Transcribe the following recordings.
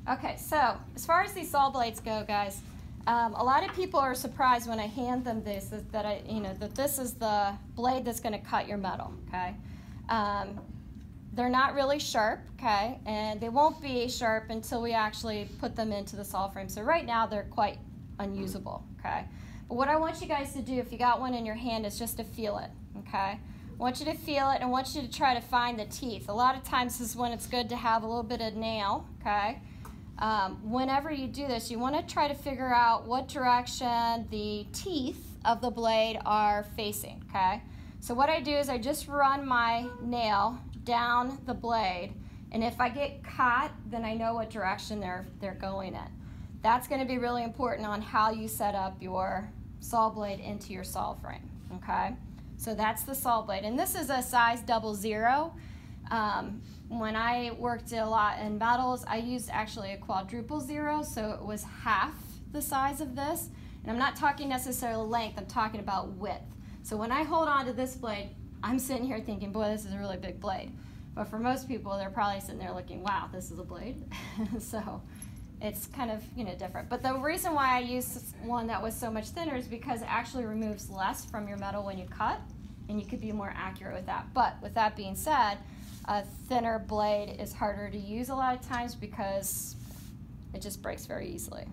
Okay, so as far as these saw blades go, guys, a lot of people are surprised when I hand them this that this is the blade that's going to cut your metal. Okay, they're not really sharp. Okay, and they won't be sharp until we actually put them into the saw frame. So right now they're quite unusable. Okay, but what I want you guys to do, if you got one in your hand, is just to feel it. Okay. I want you to feel it, and I want you to try to find the teeth. A lot of times this is when it's good to have a little bit of nail, okay? Whenever you do this, you want to try to figure out what direction the teeth of the blade are facing, okay? So what I do is I just run my nail down the blade, and if I get caught, then I know what direction they're going in. That's going to be really important on how you set up your saw blade into your saw frame, okay? So that's the Sawblade, and this is a size 00. When I worked a lot in metals, I used actually a quadruple 0, so it was half the size of this. And I'm not talking necessarily length, I'm talking about width. So when I hold on to this blade, I'm sitting here thinking, boy, this is a really big blade. But for most people, they're probably sitting there looking, wow, this is a blade. So it's kind of, different. But the reason why I used one that was so much thinner is because it actually removes less from your metal when you cut, and you could be more accurate with that. But with that being said, a thinner blade is harder to use a lot of times because it just breaks very easily.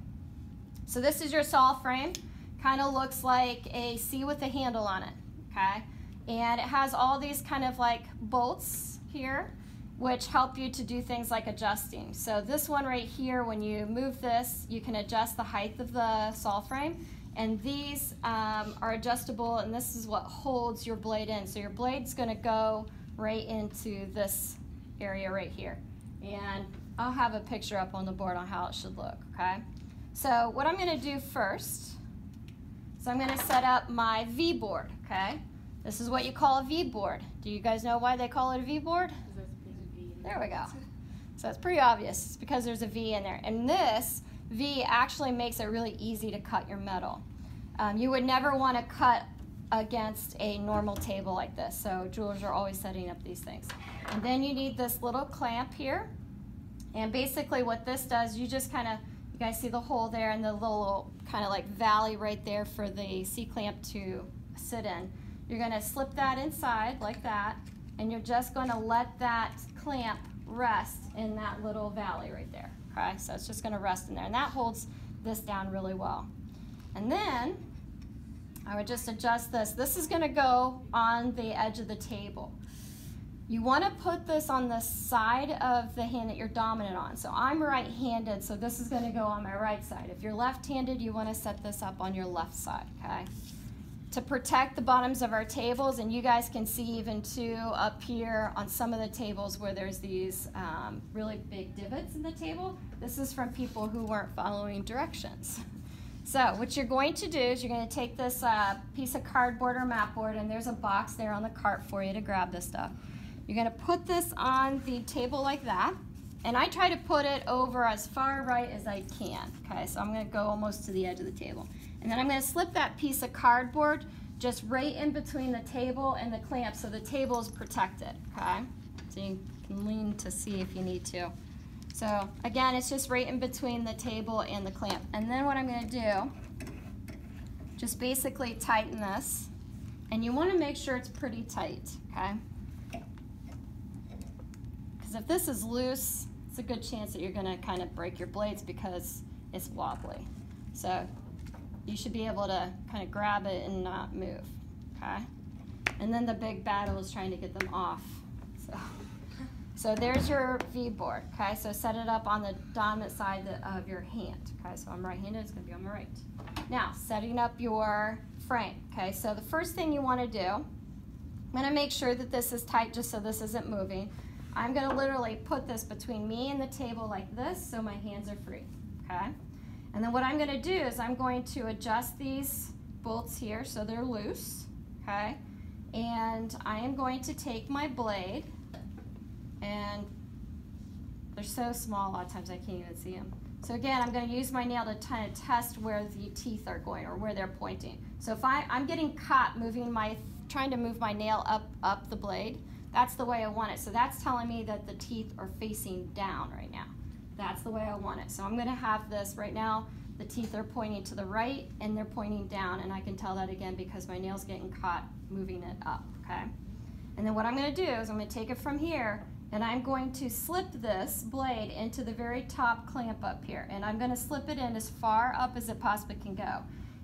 So this is your saw frame. Kind of looks like a C with a handle on it, okay? And it has all these kind of like bolts here, which help you to do things like adjusting. So this one right here, when you move this, you can adjust the height of the saw frame, and these are adjustable, and this is what holds your blade in. So your blade's gonna go right into this area right here. And I'll have a picture up on the board on how it should look, okay? So what I'm gonna do first is I'm gonna set up my V board, okay? This is what you call a V board. Do you guys know why they call it a V board? There we go. So it's pretty obvious. It's because there's a V in there. And this V actually makes it really easy to cut your metal. You would never want to cut against a normal table like this. So jewelers are always setting up these things. And then you need this little clamp here. And basically what this does, you just kind of, you guys see the hole there and the little kind of like valley right there for the C-clamp to sit in. You're going to slip that inside like that, and you're just going to let that clamp rest in that little valley right there. Okay, so it's just going to rest in there, and that holds this down really well. And then I would just adjust this. This is going to go on the edge of the table. You want to put this on the side of the hand that you're dominant on. So I'm right-handed, so this is going to go on my right side. If you're left-handed, you want to set this up on your left side, okay? To protect the bottoms of our tables, and you guys can see even too up here on some of the tables where there's these really big divots in the table. This is from people who weren't following directions. So what you're going to do is you're going to take this piece of cardboard or mat board, and there's a box there on the cart for you to grab this stuff. You're going to put this on the table like that, and I try to put it over as far right as I can. Okay, so I'm going to go almost to the edge of the table. And then I'm going to slip that piece of cardboard just right in between the table and the clamp so the table is protected, okay? So you can lean to see if you need to. So again, it's just right in between the table and the clamp. And then what I'm going to do, just basically tighten this. And you want to make sure it's pretty tight, okay? Because if this is loose, it's a good chance that you're going to kind of break your blades because it's wobbly. So you should be able to kind of grab it and not move, okay? And then the big battle is trying to get them off. So there's your V board, okay? So set it up on the dominant side of your hand, okay? So I'm right-handed, it's gonna be on my right. Now, setting up your frame, okay? So the first thing you wanna do, I'm gonna make sure that this is tight just so this isn't moving. I'm gonna literally put this between me and the table like this so my hands are free, okay? And then what I'm going to do is I'm going to adjust these bolts here so they're loose, okay? And I am going to take my blade, and they're so small a lot of times I can't even see them. So again, I'm going to use my nail to kind of test where the teeth are going or where they're pointing. So if I'm getting caught trying to move my nail up the blade, that's the way I want it. So that's telling me that the teeth are facing down right now. That's the way I want it. So I'm going to have this right now. The teeth are pointing to the right and they're pointing down, and I can tell that again because my nail's getting caught moving it up, okay? And then what I'm going to do is I'm going to take it from here and I'm going to slip this blade into the very top clamp up here, and I'm going to slip it in as far up as it possibly can go.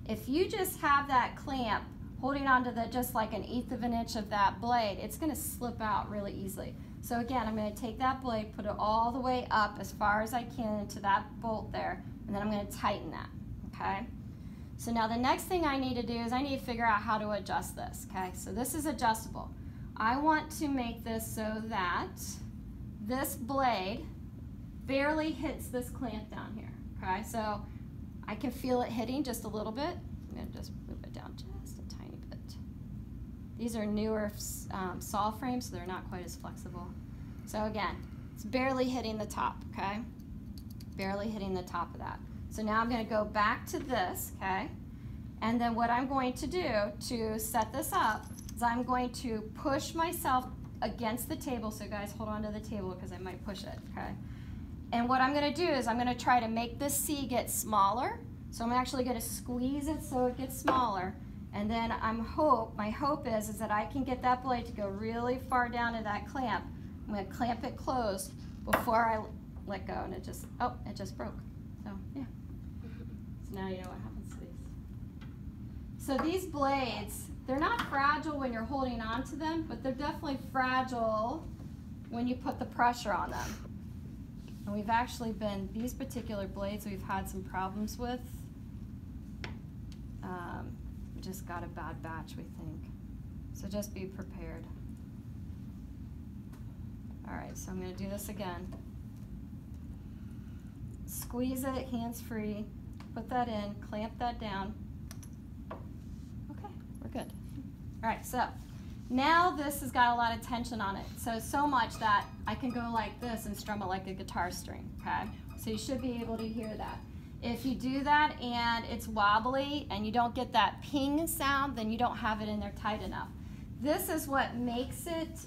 If you just have that clamp holding onto the just like 1/8 of an inch of that blade, it's going to slip out really easily. So again, I'm going to take that blade, put it all the way up as far as I can into that bolt there, and then I'm going to tighten that, okay? So now the next thing I need to do is I need to figure out how to adjust this, okay? So this is adjustable. I want to make this so that this blade barely hits this clamp down here, okay? So I can feel it hitting just a little bit. I'm going to just move it down just a tiny bit. These are newer saw frames, so they're not quite as flexible. So again, it's barely hitting the top, okay? Barely hitting the top of that. So now I'm going to go back to this, okay? And then what I'm going to do to set this up is I'm going to push myself against the table. So guys, hold on to the table because I might push it, okay? And what I'm going to do is I'm going to try to make this C get smaller. So I'm actually going to squeeze it so it gets smaller. And then my hope is that I can get that blade to go really far down to that clamp. I'm going to clamp it closed before I let go, and it just broke. So yeah. So now you know what happens to these. So these blades, they're not fragile when you're holding on to them, but they're definitely fragile when you put the pressure on them. And we've actually these particular blades we've had some problems with. We just got a bad batch, we think. So just be prepared. All right, so I'm going to do this again. Squeeze it, hands free, put that in, clamp that down. Okay, we're good. All right, so now this has got a lot of tension on it. So much that I can go like this and strum it like a guitar string, okay? So you should be able to hear that. If you do that and it's wobbly and you don't get that ping sound, then you don't have it in there tight enough. This is what makes it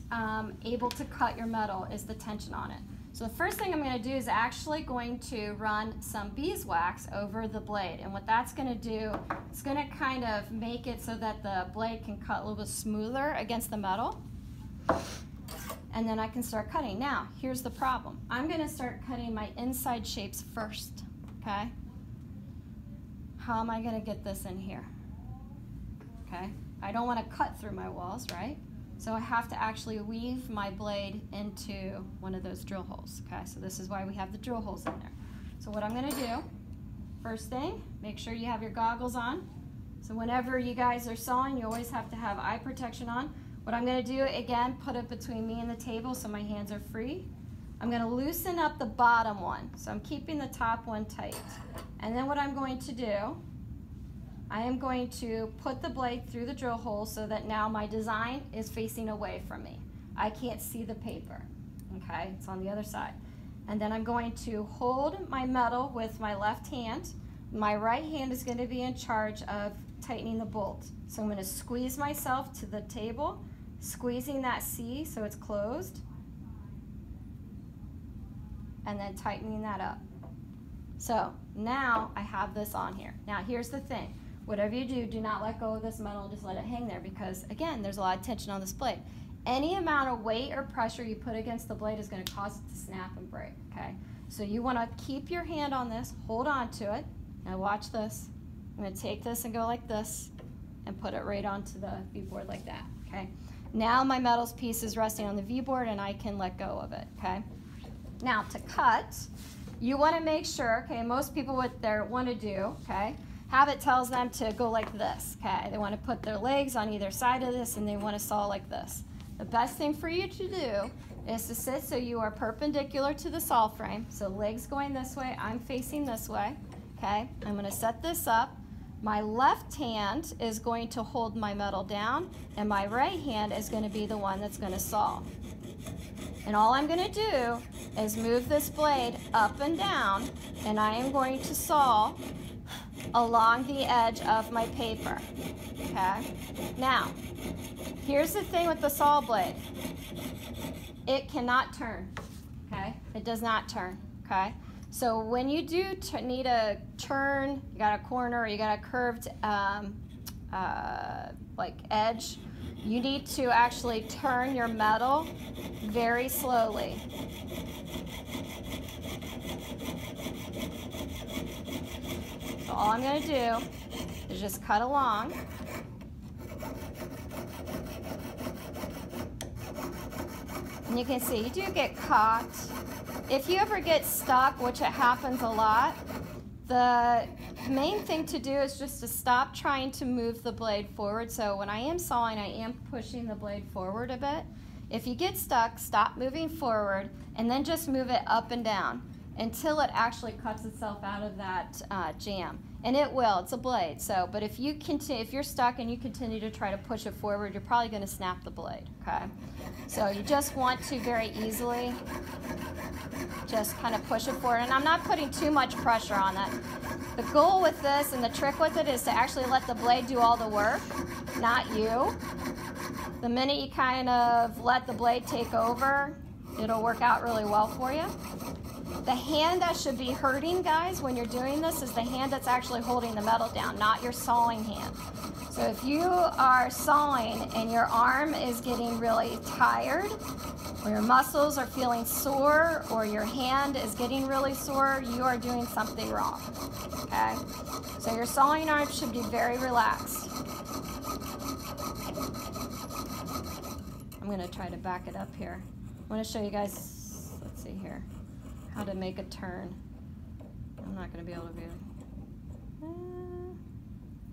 able to cut your metal, is the tension on it. So the first thing I'm going to do is actually going to run some beeswax over the blade. And what that's going to do, it's going to kind of make it so that the blade can cut a little bit smoother against the metal. And then I can start cutting. Now, here's the problem. I'm going to start cutting my inside shapes first, okay? How am I going to get this in here? Okay, I don't want to cut through my walls, right? So I have to actually weave my blade into one of those drill holes, okay? So this is why we have the drill holes in there. So what I'm going to do, first thing, make sure you have your goggles on. So whenever you guys are sawing, you always have to have eye protection on. What I'm going to do, again, put it between me and the table so my hands are free. I'm going to loosen up the bottom one. So I'm keeping the top one tight. And then what I'm going to do, I am going to put the blade through the drill hole so that now my design is facing away from me. I can't see the paper, okay? It's on the other side. And then I'm going to hold my metal with my left hand. My right hand is going to be in charge of tightening the bolt. So I'm going to squeeze myself to the table, squeezing that C so it's closed, and then tightening that up. So now I have this on here. Now here's the thing. Whatever you do, do not let go of this metal, just let it hang there because, again, there's a lot of tension on this blade. Any amount of weight or pressure you put against the blade is going to cause it to snap and break, okay? So you want to keep your hand on this, hold on to it. Now watch this. I'm going to take this and go like this and put it right onto the V-board like that, okay? Now my metal piece is resting on the V-board and I can let go of it, okay? Now to cut, you want to make sure, okay, most people what they want to do, okay, habit tells them to go like this, okay? They want to put their legs on either side of this and they want to saw like this. The best thing for you to do is to sit so you are perpendicular to the saw frame. So legs going this way, I'm facing this way, okay? I'm going to set this up. My left hand is going to hold my metal down and my right hand is going to be the one that's going to saw. And all I'm going to do is move this blade up and down and I am going to saw along the edge of my paper, okay? Now, here's the thing with the saw blade. It cannot turn, okay? It does not turn, okay? So when you do need a turn, you got a corner, or you got a curved like edge, you need to actually turn your metal very slowly. So all I'm going to do is just cut along. And you can see you do get caught. If you ever get stuck, which it happens a lot, the main thing to do is just to stop trying to move the blade forward. So when I am sawing, I am pushing the blade forward a bit. If you get stuck, stop moving forward and then just move it up and down until it actually cuts itself out of that jam. And it will, it's a blade. So, but if you're stuck and you continue to try to push it forward, you're probably going to snap the blade, okay? So you just want to very easily just kind of push it forward. And I'm not putting too much pressure on that. The goal with this and the trick with it is to actually let the blade do all the work, not you. The minute you kind of let the blade take over, it'll work out really well for you. The hand that should be hurting, guys, when you're doing this is the hand that's actually holding the metal down, not your sawing hand. So if you are sawing and your arm is getting really tired, or your muscles are feeling sore, or your hand is getting really sore, you are doing something wrong, okay? So your sawing arm should be very relaxed. I'm gonna try to back it up here. I wanna show you guys, let's see here, how to make a turn. I'm not gonna be able to do it.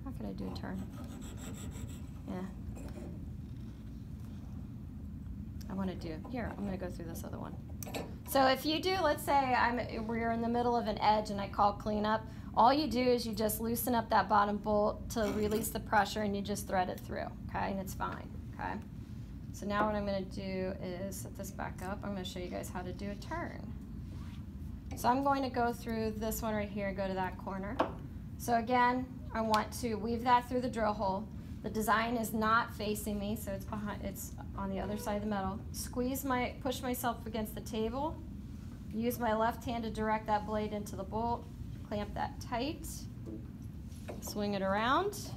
How can I do a turn? Yeah. I want to do, here, I'm going to go through this other one. So if you do, let's say we're in the middle of an edge and I call cleanup, all you do is you just loosen up that bottom bolt to release the pressure and you just thread it through, okay, and it's fine, okay? So now what I'm going to do is set this back up. I'm going to show you guys how to do a turn. So I'm going to go through this one right here and go to that corner. So again, I want to weave that through the drill hole. The design is not facing me, so it's on the other side of the metal. Push myself against the table. Use my left hand to direct that blade into the bolt. Clamp that tight. Swing it around.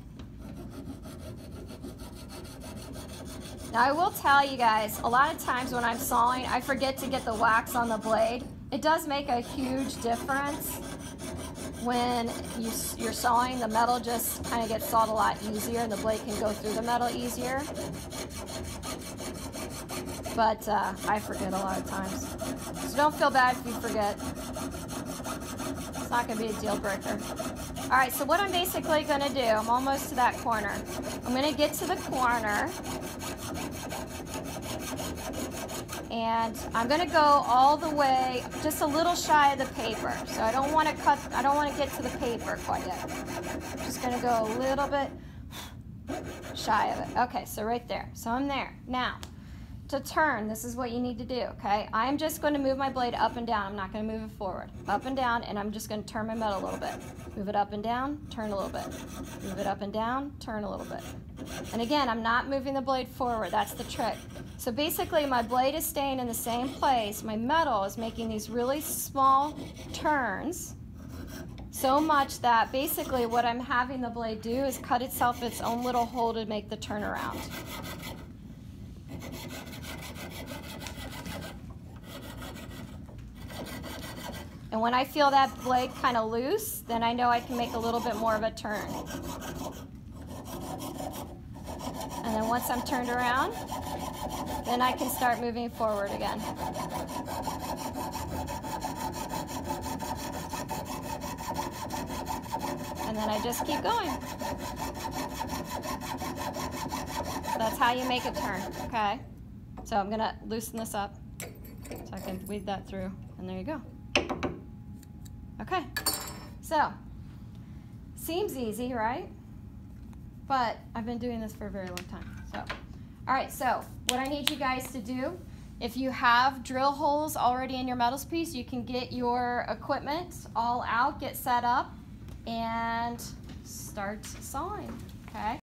Now I will tell you guys, a lot of times when I'm sawing, I forget to get the wax on the blade. It does make a huge difference. When you're sawing, the metal just kind of gets sawed a lot easier and the blade can go through the metal easier. But I forget a lot of times. So don't feel bad if you forget. It's not going to be a deal breaker. All right, so what I'm basically going to do, I'm almost to that corner. I'm going to get to the corner. And I'm going to go all the way, just a little shy of the paper. So I don't want to get to the paper quite yet. I'm just going to go a little bit shy of it. Okay, so right there. So I'm there. Now, to turn, this is what you need to do, okay? I'm just going to move my blade up and down. I'm not going to move it forward. Up and down, and I'm just going to turn my metal a little bit. Move it up and down, turn a little bit. Move it up and down, turn a little bit. And again, I'm not moving the blade forward. That's the trick. So basically, my blade is staying in the same place. My metal is making these really small turns, so much that basically what I'm having the blade do is cut itself its own little hole to make the turnaround. And when I feel that blade kind of loose, then I know I can make a little bit more of a turn. And then once I'm turned around, then I can start moving forward again. And then I just keep going. So that's how you make a turn, okay? So I'm gonna loosen this up so I can weave that through, and there you go. Okay, so seems easy, right? But I've been doing this for a very long time. So, all right, so what I need you guys to do, if you have drill holes already in your metals piece, you can get your equipment all out, get set up, and start sawing, okay?